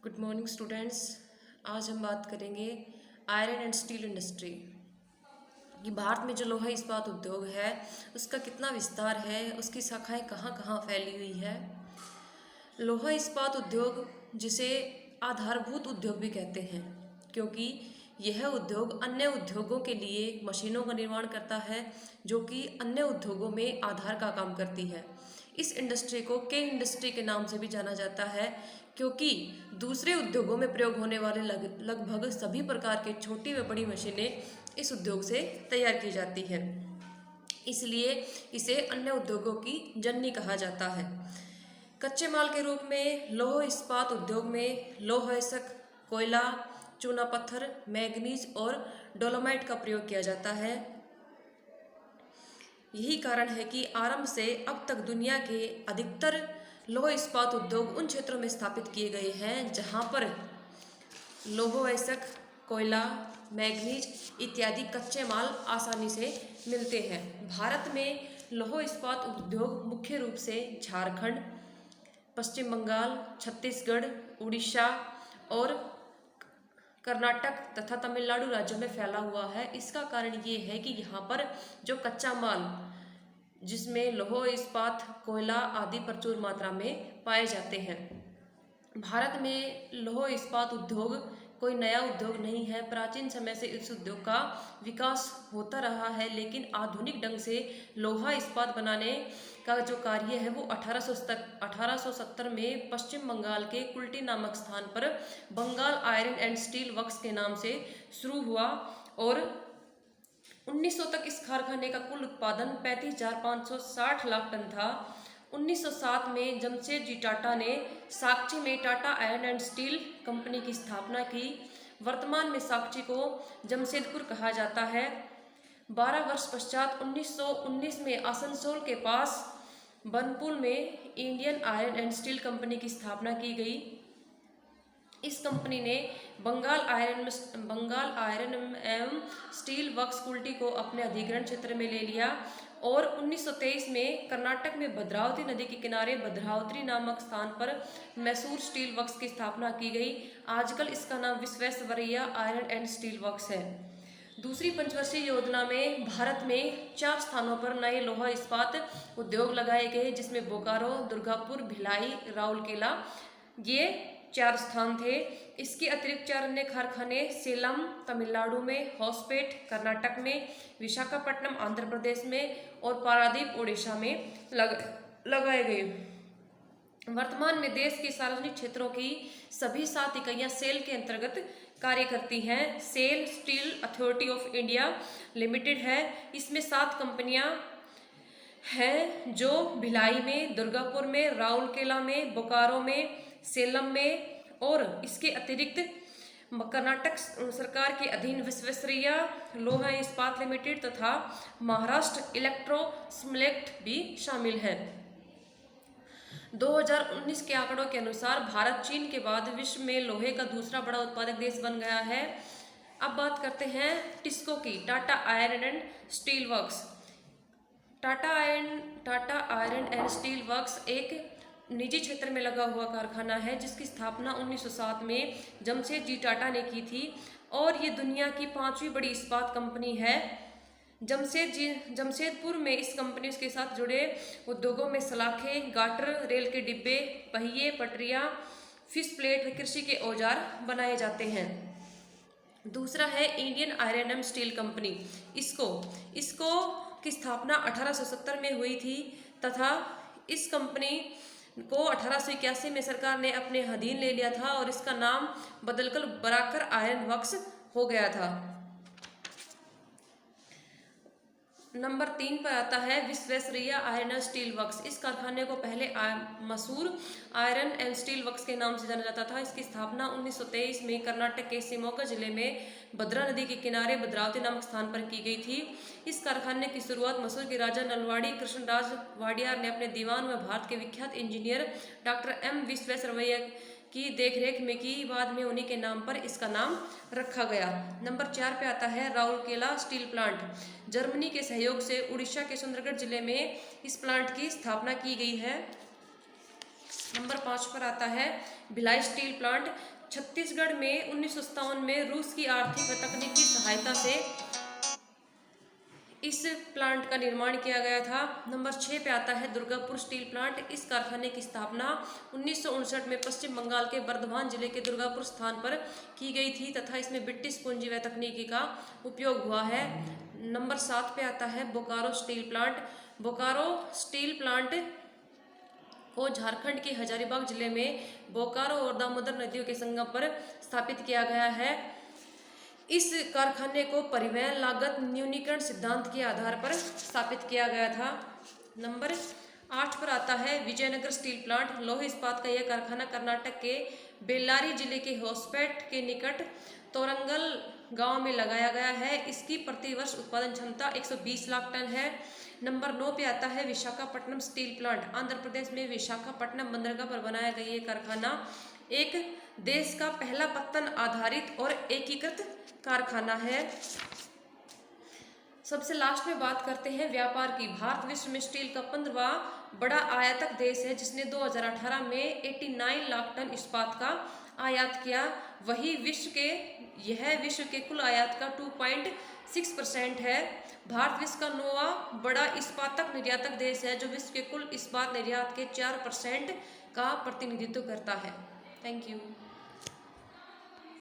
Good morning students. आज हम बात करेंगे आयरन एंड स्टील इंडस्ट्री कि भारत में जो लोहा इस्पात उद्योग है उसका कितना विस्तार है, उसकी शाखाएं कहाँ कहाँ फैली हुई है। लोहा इस्पात उद्योग जिसे आधारभूत उद्योग भी कहते हैं, क्योंकि यह उद्योग अन्य उद्योगों के लिए मशीनों का निर्माण करता है जो कि अन्य उद्योगों में आधार का काम करती है। इस इंडस्ट्री को के इंडस्ट्री के नाम से भी जाना जाता है, क्योंकि दूसरे उद्योगों में प्रयोग होने वाले लगभग सभी प्रकार के छोटी व बड़ी मशीनें इस उद्योग से तैयार की जाती हैं। इसलिए इसे अन्य उद्योगों की जननी कहा जाता है। कच्चे माल के रूप में लौह इस्पात उद्योग में लौह अयस्क, कोयला, चूना पत्थर, मैग्नीज और डोलोमाइट का प्रयोग किया जाता है। यही कारण है कि आरंभ से अब तक दुनिया के अधिकतर लौह इस्पात उद्योग उन क्षेत्रों में स्थापित किए गए हैं जहां पर लौह अयस्क, कोयला, मैग्नीज इत्यादि कच्चे माल आसानी से मिलते हैं। भारत में लौह इस्पात उद्योग मुख्य रूप से झारखंड, पश्चिम बंगाल, छत्तीसगढ़, उड़ीसा और कर्नाटक तथा तमिलनाडु राज्यों में फैला हुआ है। इसका कारण ये है कि यहाँ पर जो कच्चा माल जिसमें लौह इस्पात, कोयला आदि प्रचुर मात्रा में पाए जाते हैं। भारत में लौह इस्पात उद्योग कोई नया उद्योग नहीं है। प्राचीन समय से इस उद्योग का विकास होता रहा है, लेकिन आधुनिक ढंग से लोहा इस्पात बनाने का जो कार्य है वो 1870 में पश्चिम बंगाल के कुल्टी नामक स्थान पर Bengal iron and steel works के नाम से शुरू हुआ और 1900 तक इस कारखाने का कुल उत्पादन 35,560 लाख टन था। 1907 में जमशेदजी टाटा ने साक्ची में Tata iron and steel company की स्थापना की। वर्तमान में साक्ची को जमशेदपुर कहा जाता है। 12 वर्ष पश्चात 1919 में आसनसोल के पास बनपुर में Indian iron and steel company की स्थापना की गई। इस कंपनी ने बंगाल आयरन एवं स्टील वर्क्स कुल्टी को अपने अधिग्रहण क्षेत्र में ले लिया और 1923 में कर्नाटक में भद्रावती नदी के किनारे भद्रावती नामक स्थान पर मैसूर स्टील वर्क्स की स्थापना की गई। आजकल इसका नाम Visvesvaraya iron and steel works है। दूसरी पंचवर्षीय योजना में भारत में 4 स्थानों पर नए लोहा इस्पात उद्योग लगाए गए, जिसमें बोकारो, दुर्गापुर, भिलाई, राउरकेला ये 4 स्थान थे। इसके अतिरिक्त 4 अन्य कारखाने सेलम तमिलनाडु में, होसपेट कर्नाटक में, विशाखापट्टनम आंध्र प्रदेश में और पारादीप ओडिशा में लगाए गए। वर्तमान में देश के सार्वजनिक क्षेत्रों की सभी 7 इकाइयां सेल के अंतर्गत कार्य करती हैं। SAIL Steel Authority of India Limited है। इसमें 7 कंपनियां हैं जो भिलाई में, दुर्गापुर में, राउरकेला में, बोकारो में, सेलम में और इसके अतिरिक्त कर्नाटक सरकार के अधीन विश्वेश्वरैया लोहा इस्पात लिमिटेड तथा महाराष्ट्र इलेक्ट्रो स्मलेक्ट भी शामिल है। 2019 के आंकड़ों के अनुसार भारत चीन के बाद विश्व में लोहे का दूसरा बड़ा उत्पादक देश बन गया है। अब बात करते हैं टिस्को की, Tata iron and steel works. Tata iron and steel works एक निजी क्षेत्र में लगा हुआ कारखाना है जिसकी स्थापना 1907 में जमशेदजी टाटा ने की थी और ये दुनिया की 5वीं बड़ी इस्पात कंपनी है। जमशेदपुर में इस कंपनी के साथ जुड़े उद्योगों में सलाखें, गाटर, रेल के डिब्बे, पहिए, पटरियां, फिश प्लेट व कृषि के औजार बनाए जाते हैं। दूसरा है Indian iron and steel company. इसको की स्थापना 1870 में हुई थी तथा इस कंपनी को 1881 में सरकार ने अपने अधीन ले लिया था और इसका नाम बदलकर बराकर आयरन वर्क्स हो गया था। नंबर 3 पर आता है Visvesvaraya iron and steel works. इस कारखाने को पहले मसूर आयरन एंड स्टील वर्क्स के नाम से जाना जाता था। इसकी स्थापना 1923 में कर्नाटक के शिमोगा जिले में भद्रा नदी के किनारे भद्रावती नामक स्थान पर की गई थी। इस कारखाने की शुरुआत मसूर के राजा नलवाड़ी कृष्णराज वाडियार ने अपने दीवान में भारत के विख्यात इंजीनियर डॉक्टर एम विश्वेश्वरैया की देखरेख में की। बाद में उन्हीं के नाम पर इसका नाम रखा गया। नंबर 4 पे आता है राउरकेला स्टील प्लांट। जर्मनी के सहयोग से उड़ीसा के सुंदरगढ़ जिले में इस प्लांट की स्थापना की गई है। नंबर 5 पर आता है भिलाई स्टील प्लांट। छत्तीसगढ़ में 1957 में रूस की आर्थिक व तकनीकी सहायता से इस प्लांट का निर्माण किया गया था। नंबर 6 पे आता है दुर्गापुर स्टील प्लांट। इस कारखाने की स्थापना 1959 में पश्चिम बंगाल के बर्धमान जिले के दुर्गापुर स्थान पर की गई थी तथा इसमें ब्रिटिश पूंजी व तकनीकी का उपयोग हुआ है। नंबर 7 पे आता है Bokaro steel plant. Bokaro steel plant को झारखंड के हजारीबाग जिले में बोकारो और दामोदर नदियों के संगम पर स्थापित किया गया है। इस कारखाने को परिवहन लागत न्यूनीकरण सिद्धांत के आधार पर स्थापित किया गया था। नंबर 8 पर आता है विजयनगर स्टील प्लांट। लौह इस्पात का यह कारखाना कर्नाटक के बेल्लारी जिले के होसपेट के निकट तोरंगल गांव में लगाया गया है। इसकी प्रतिवर्ष उत्पादन क्षमता 120 लाख टन है। नंबर 9 पे आता है विशाखापट्टनम स्टील प्लांट। आंध्र प्रदेश में विशाखापट्टनम बंदरगाह पर बनाया गया ये कारखाना एक देश का पहला पत्तन आधारित और एकीकृत कारखाना है। सबसे लास्ट में बात करते हैं व्यापार की। भारत विश्व में स्टील का 15वां बड़ा आयातक देश है जिसने 2018 में 89 लाख टन इस्पात का आयात किया। वही यह विश्व के कुल आयात का 2.6% है। भारत विश्व का 9वां बड़ा इस्पातक निर्यातक देश है जो विश्व के कुल इस्पात निर्यात के 4% का प्रतिनिधित्व करता है। Thank you.